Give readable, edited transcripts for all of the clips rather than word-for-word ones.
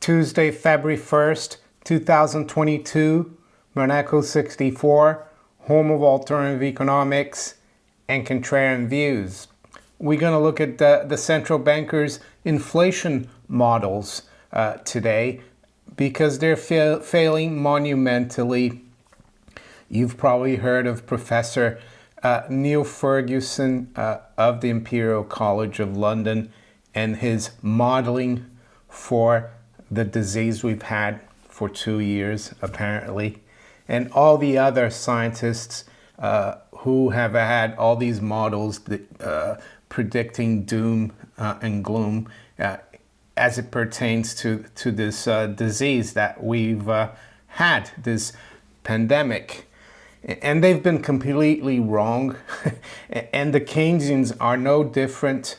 Tuesday, February 1st, 2022, Monaco 64, home of alternative economics and contrarian views. We're going to look at the central bankers' inflation models today because they're failing monumentally. You've probably heard of Professor Neil Ferguson of the Imperial College of London and his modeling for the disease we've had for 2 years, apparently, and all the other scientists who have had all these models predicting doom and gloom as it pertains to this disease that we've had, this pandemic. And they've been completely wrong. And the Keynesians are no different.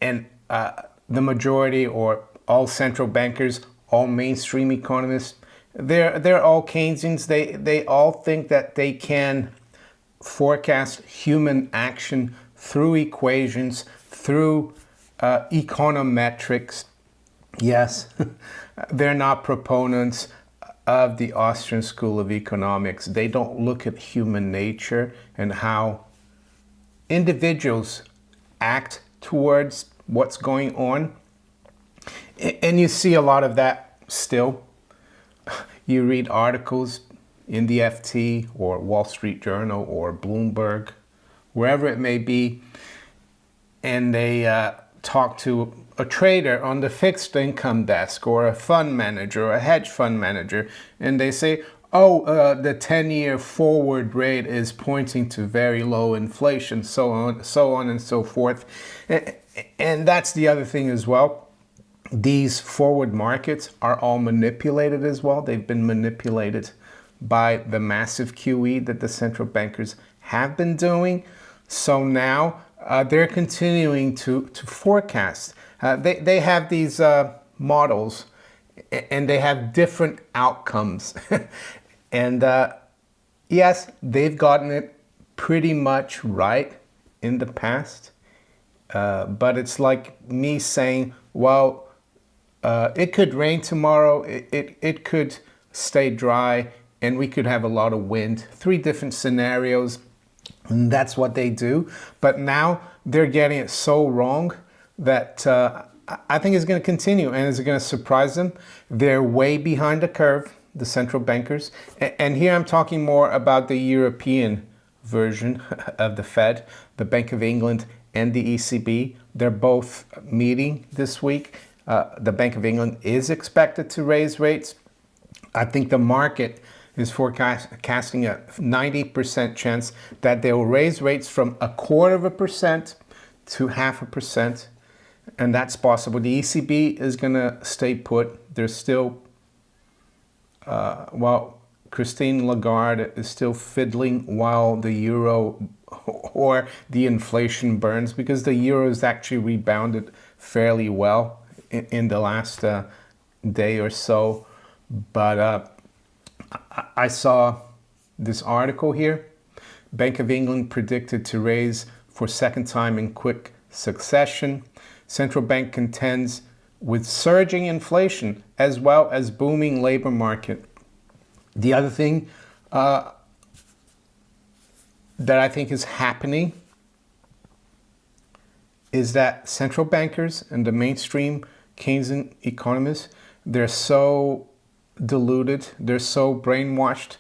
And the majority, or all central bankers, all mainstream economists, they're all Keynesians. They all think that they can forecast human action through equations, through econometrics. Yes, they're not proponents of the Austrian School of Economics. They don't look at human nature and how individuals act towards what's going on. And you see a lot of that still. You read articles in the FT or Wall Street Journal or Bloomberg, wherever it may be, and they talk to a trader on the fixed income desk or a fund manager or a hedge fund manager, and they say, the 10-year forward rate is pointing to very low inflation, so on and so forth. And that's the other thing as well. These forward markets are all manipulated as well. They've been manipulated by the massive QE that the central bankers have been doing. So now they're continuing to forecast. They have these models, and they have different outcomes. And yes, they've gotten it pretty much right in the past. But it's like me saying, well, it could rain tomorrow, it could stay dry, and we could have a lot of wind. 3 different scenarios, and that's what they do. But now they're getting it so wrong that I think it's going to continue, and it's going to surprise them. They're way behind the curve, the central bankers. And here I'm talking more about the European version of the Fed, the Bank of England and the ECB. They're both meeting this week. The Bank of England is expected to raise rates. I think the market is forecasting a 90% chance that they will raise rates from 0.25% to 0.5%. And that's possible. The ECB is going to stay put. They're still, Christine Lagarde is still fiddling while the euro or the inflation burns, because the euro has actually rebounded fairly well in the last day or so. But I saw this article here. Bank of England predicted to raise for second time in quick succession. Central bank contends with surging inflation as well as booming labor market. The other thing that I think is happening is that central bankers and the mainstream Keynesian economists, they're so deluded, they're so brainwashed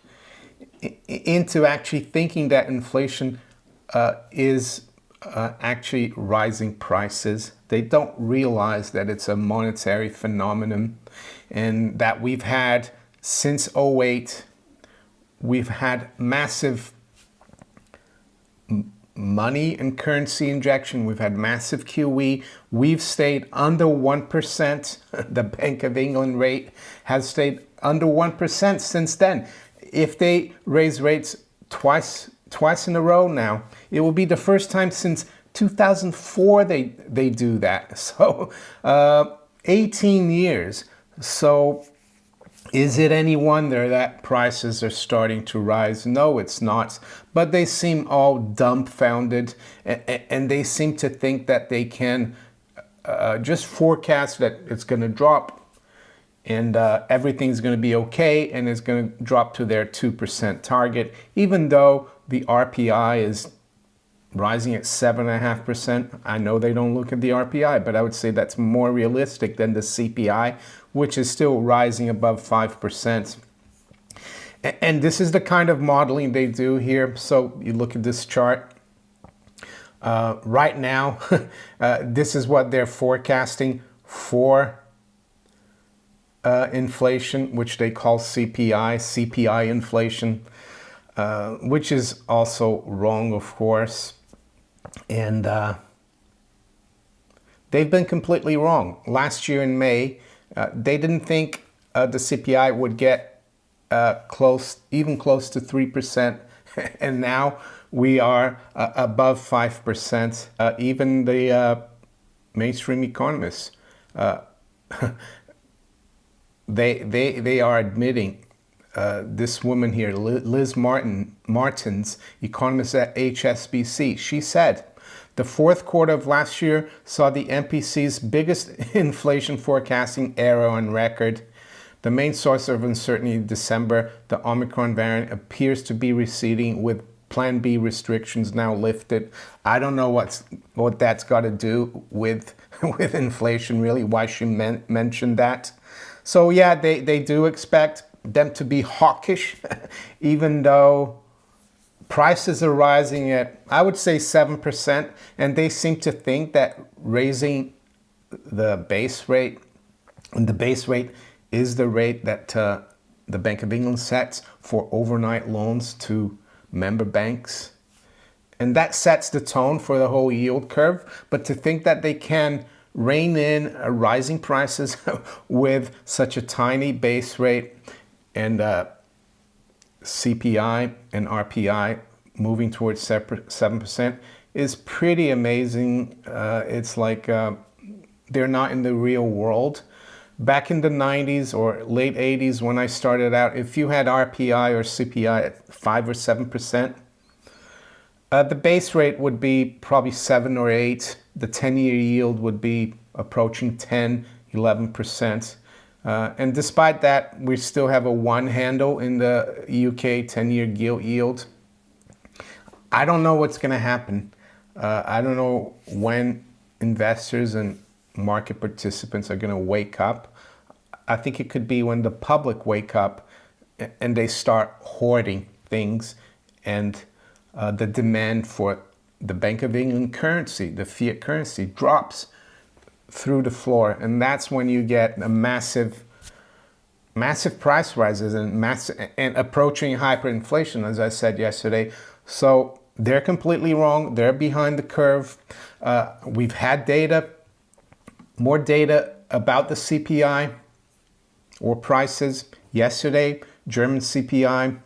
into actually thinking that inflation is actually rising prices. They don't realize that it's a monetary phenomenon, and that we've had since '08, we've had massive money and currency injection. We've had massive QE. We've stayed under 1%. The Bank of England rate has stayed under 1% since then. If they raise rates twice in a row now, it will be the first time since 2004 they do that. So 18 years. So is it any wonder that prices are starting to rise? No, it's not. But they seem all dumbfounded, and they seem to think that they can just forecast that it's going to drop and everything's going to be okay, and it's going to drop to their 2% target, even though the RPI is rising at 7.5%. I know they don't look at the RPI, but I would say that's more realistic than the CPI, which is still rising above 5%. And this is the kind of modeling they do here. So you look at this chart. Right now, this is what they're forecasting for inflation, which they call CPI inflation, which is also wrong, of course. And they've been completely wrong. Last year in May, they didn't think the CPI would get even close to 3%. And now we are above 5%. Even the mainstream economists, they are admitting, this woman here, Liz Martins, economist at HSBC, she said, the fourth quarter of last year saw the MPC's biggest inflation forecasting error on record. The main source of uncertainty in December, the Omicron variant, appears to be receding with Plan B restrictions now lifted. I don't know what that's got to do with inflation, really, why she mentioned that. So yeah, they do expect them to be hawkish, even though prices are rising at, I would say, 7%, and they seem to think that raising the base rate, and the base rate is the rate that the Bank of England sets for overnight loans to member banks. And that sets the tone for the whole yield curve. But to think that they can rein in rising prices with such a tiny base rate and CPI and RPI moving towards 7% is pretty amazing. It's like they're not in the real world. Back in the 90s or late 80s when I started out, if you had RPI or CPI at 5 or 7%, the base rate would be probably 7 or 8. The 10-year yield would be approaching 10, 11%. And despite that, we still have a 1 handle in the UK 10-year gilt yield. I don't know what's going to happen. I don't know when investors and market participants are going to wake up. I think it could be when the public wake up and they start hoarding things, and the demand for the Bank of England currency, the fiat currency, drops through the floor. And that's when you get a massive price rises and approaching hyperinflation, as I said yesterday. So they're completely wrong. They're behind the curve. We've had more data about the CPI or prices yesterday. German CPI,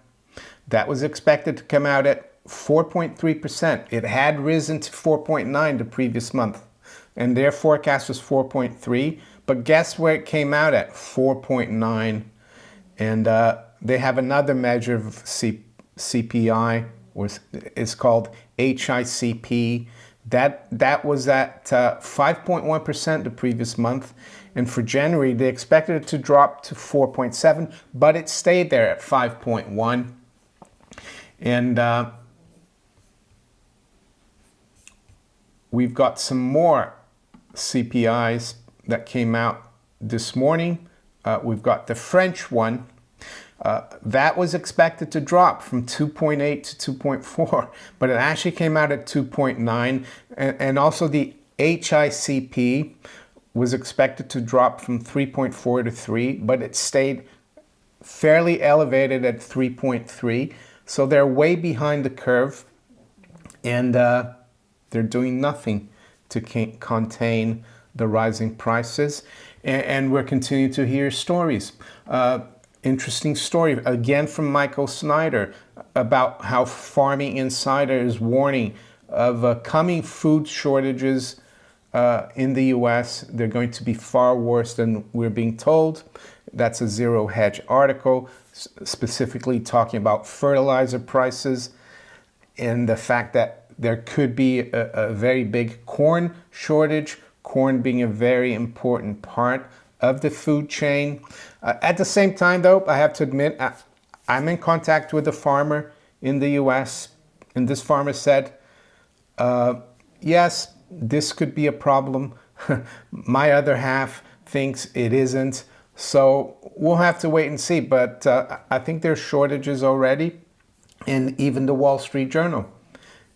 that was expected to come out at 4.3%. It had risen to 4.9 the previous month, and their forecast was 4.3. But guess where it came out at? 4.9. And they have another measure of CPI, or it's called HICP. That was at 5.1% the previous month. And for January, they expected it to drop to 4.7, but it stayed there at 5.1. And we've got some more CPIs that came out this morning. We've got the French one. That was expected to drop from 2.8 to 2.4, but it actually came out at 2.9. And also the HICP was expected to drop from 3.4 to 3, but it stayed fairly elevated at 3.3. So they're way behind the curve, and they're doing nothing to contain the rising prices. And we're continuing to hear stories. Interesting story, again, from Michael Snyder about how Farming Insider is warning of coming food shortages in the US. They're going to be far worse than we're being told. That's a Zero Hedge article, specifically talking about fertilizer prices and the fact that there could be a very big corn shortage, corn being a very important part of the food chain. At the same time, though, I have to admit, I'm in contact with a farmer in the US, and this farmer said, yes, this could be a problem. My other half thinks it isn't. So we'll have to wait and see. But I think there's shortages already. And even the Wall Street Journal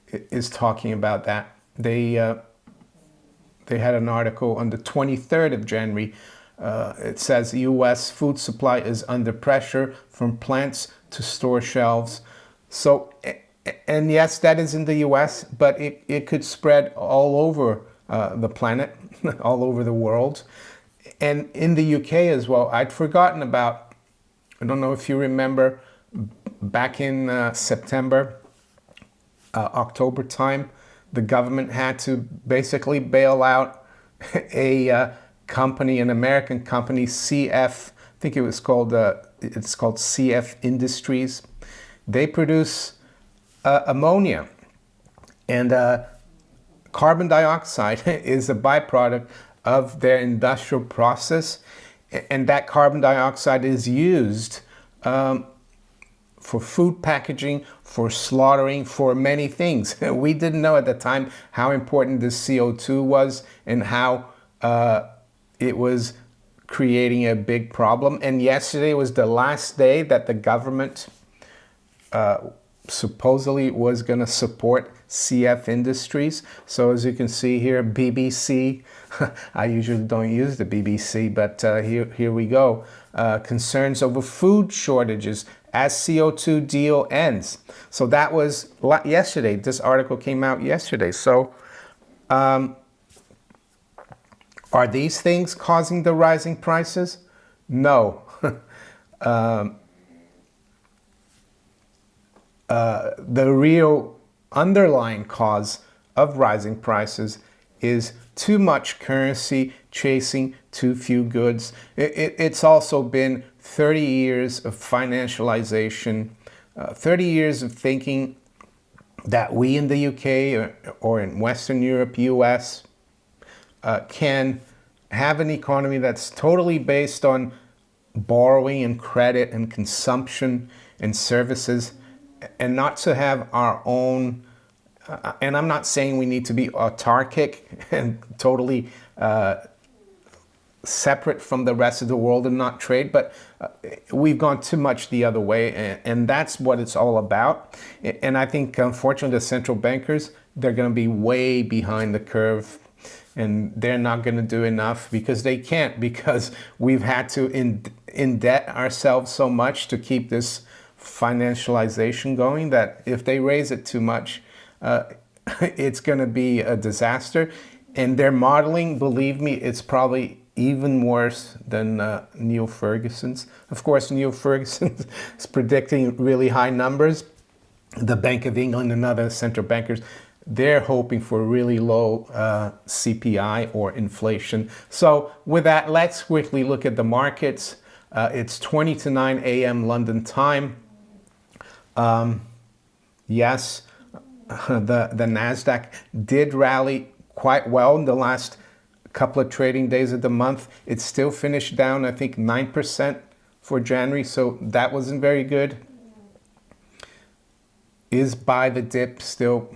is talking about that. They had an article on the 23rd of January. It says U.S. food supply is under pressure from plants to store shelves. So, and yes, that is in the U.S., but it could spread all over the planet, all over the world. And in the UK as well. I'd forgotten about, I don't know if you remember, back in September, October time, the government had to basically bail out a company, an American company, CF, I think it was called, it's called CF Industries. They produce ammonia, and carbon dioxide is a byproduct of their industrial process, and that carbon dioxide is used for food packaging, for slaughtering, for many things. We didn't know at the time how important this CO2 was and how it was creating a big problem. And yesterday was the last day that the government supposedly was going to support CF Industries. So as you can see here, BBC, I usually don't use the BBC, but here we go. Concerns over food shortages as CO2 deal ends. So that was yesterday. This article came out yesterday. So are these things causing the rising prices? No. The real underlying cause of rising prices is too much currency chasing too few goods. It's also been 30 years of financialization, 30 years of thinking that we in the UK or in Western Europe, US, can have an economy that's totally based on borrowing and credit and consumption and services, and not to have our own, and I'm not saying we need to be autarkic and totally separate from the rest of the world and not trade, but we've gone too much the other way, and that's what it's all about. And I think, unfortunately, the central bankers, they're going to be way behind the curve, and they're not going to do enough because they can't, because we've had to indebt ourselves so much to keep this financialization going that if they raise it too much, it's going to be a disaster. And their modeling, believe me, it's probably even worse than Neil Ferguson's. Of course, Neil Ferguson is predicting really high numbers. The Bank of England and other central bankers, they're hoping for really low CPI or inflation. So with that, let's quickly look at the markets. It's 20 to 9 a.m. London time. Yes, the NASDAQ did rally quite well in the last couple of trading days of the month. It still finished down, I think, 9% for January, so that wasn't very good. Is buy the dip still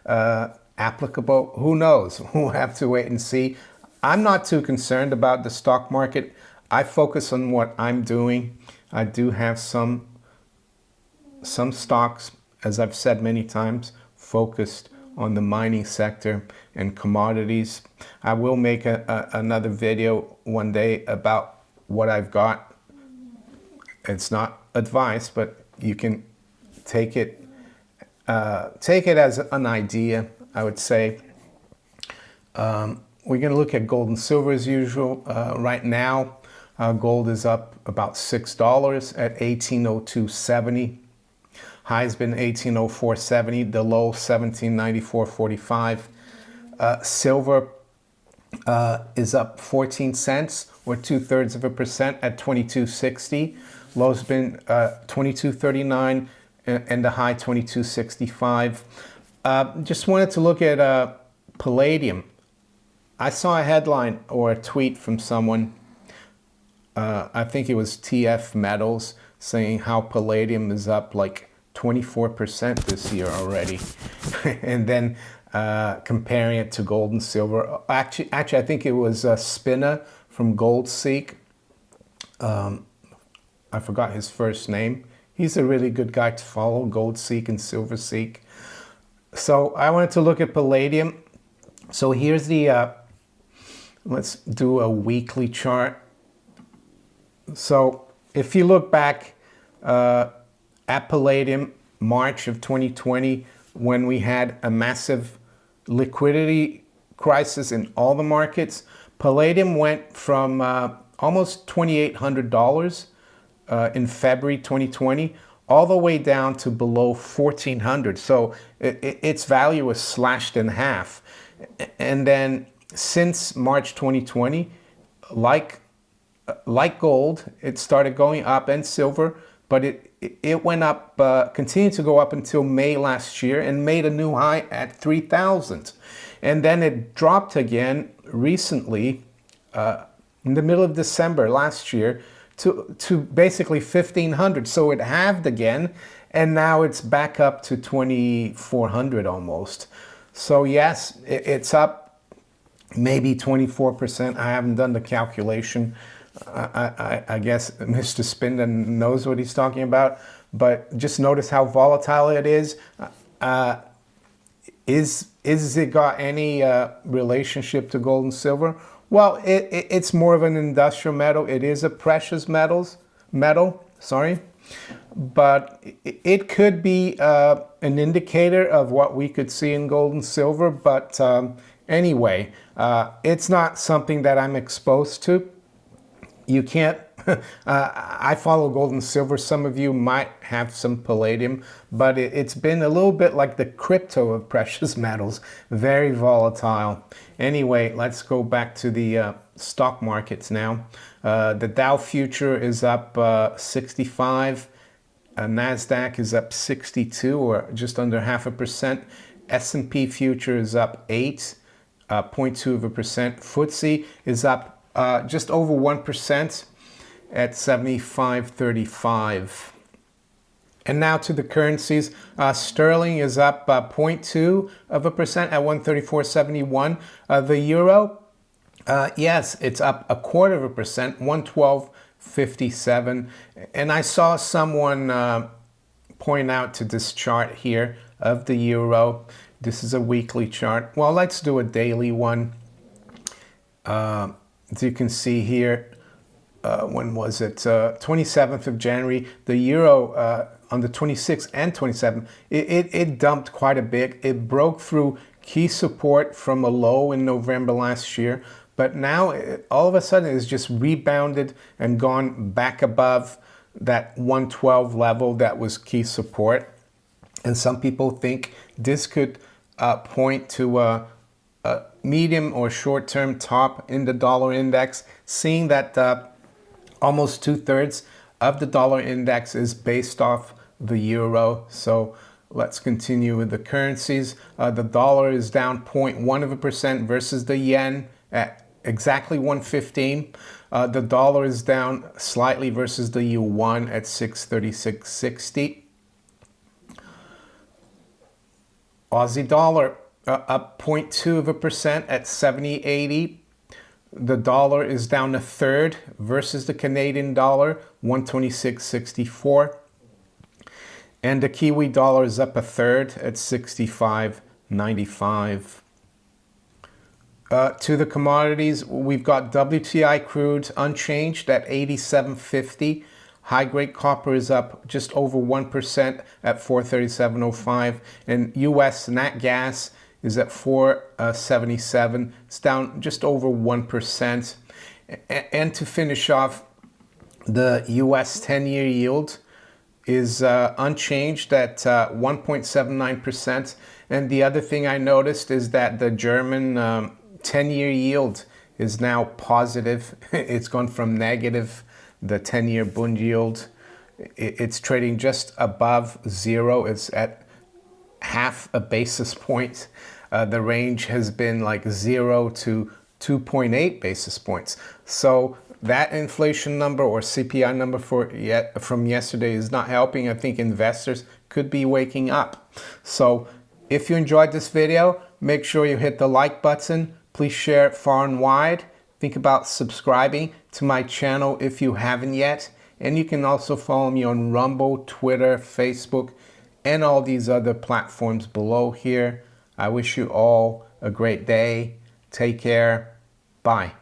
applicable? Who knows? We'll have to wait and see. I'm not too concerned about the stock market. I focus on what I'm doing. I do have some stocks, as I've said many times, focused on the mining sector and commodities. I will make another video one day about what I've got. It's not advice, but you can take it as an idea, I would say. We're going to look at gold and silver as usual. Right now, gold is up about $6 at 1802.70. High's been 1804.70, the low 1794.45. Silver is up 14 cents or 2/3% at 22.60. Low's been 22.39 and the high 22.65. Just wanted to look at Palladium. I saw a headline or a tweet from someone I think it was TF Metals, saying how palladium is up like 24% this year already. And then comparing it to gold and silver. Actually, I think it was Spinner from GoldSeek. I forgot his first name. He's a really good guy to follow, GoldSeek and SilverSeek. So I wanted to look at palladium. So here's the, let's do a weekly chart. So if you look back at palladium, March of 2020, when we had a massive liquidity crisis in all the markets, palladium went from almost $2,800 in February 2020 all the way down to below 1,400. So its value was slashed in half. And then since March 2020, like gold, it started going up, and silver, but it went up, continued to go up until May last year and made a new high at 3,000. And then it dropped again recently in the middle of December last year to basically 1,500. So it halved again, and now it's back up to 2,400 almost. So yes, it's up maybe 24%. I haven't done the calculation. I guess Mr. Spinda knows what he's talking about, but just notice how volatile it is. Is it got any relationship to gold and silver? Well, it's more of an industrial metal. It is a precious metal, but it could be an indicator of what we could see in gold and silver. But anyway, it's not something that I'm exposed to. You can't, I follow gold and silver. Some of you might have some palladium, but it's been a little bit like the crypto of precious metals, very volatile. Anyway, let's go back to the stock markets now. The Dow future is up 65. NASDAQ is up 62, or just under 0.5%. S&P future is up 0.2%. FTSE is up just over 1% at 75.35. And now to the currencies. Sterling is up 0.2% at 134.71. The euro, yes, it's up 0.25%, 112.57. And I saw someone point out to this chart here of the euro. This is a weekly chart. Well, let's do a daily one. As you can see here, when was it? 27th of January, the euro on the 26th and 27th, it dumped quite a bit. It broke through key support from a low in November last year, but now all of a sudden it's just rebounded and gone back above that 112 level that was key support. And some people think this could point to a medium or short-term top in the dollar index, seeing that almost 2/3 of the dollar index is based off the euro. So let's continue with the currencies. The dollar is down 0.1% versus the yen at exactly 115. The dollar is down slightly versus the yuan at 636.60. Aussie dollar up 0.2% at 70.80. The dollar is down 1/3 versus the Canadian dollar, 126.64. And the Kiwi dollar is up 1/3 at 65.95. To the commodities, we've got WTI crude unchanged at 87.50. High-grade copper is up just over 1% at 437.05. And U.S. nat gas is at 477. It's down just over 1%. And to finish off, the U.S. 10-year yield is unchanged at 1.79%. And the other thing I noticed is that the German 10-year yield is now positive. It's gone from negative. The 10-year Bund yield, it's trading just above zero. It's at 0.5 basis point. The range has been like 0 to 2.8 basis points. So that inflation number or CPI number from yesterday is not helping. I think investors could be waking up. So if you enjoyed this video, make sure you hit the like button. Please share it far and wide. Think about subscribing to my channel if you haven't yet. And you can also follow me on Rumble, Twitter, Facebook, and all these other platforms below here. I wish you all a great day. Take care. Bye.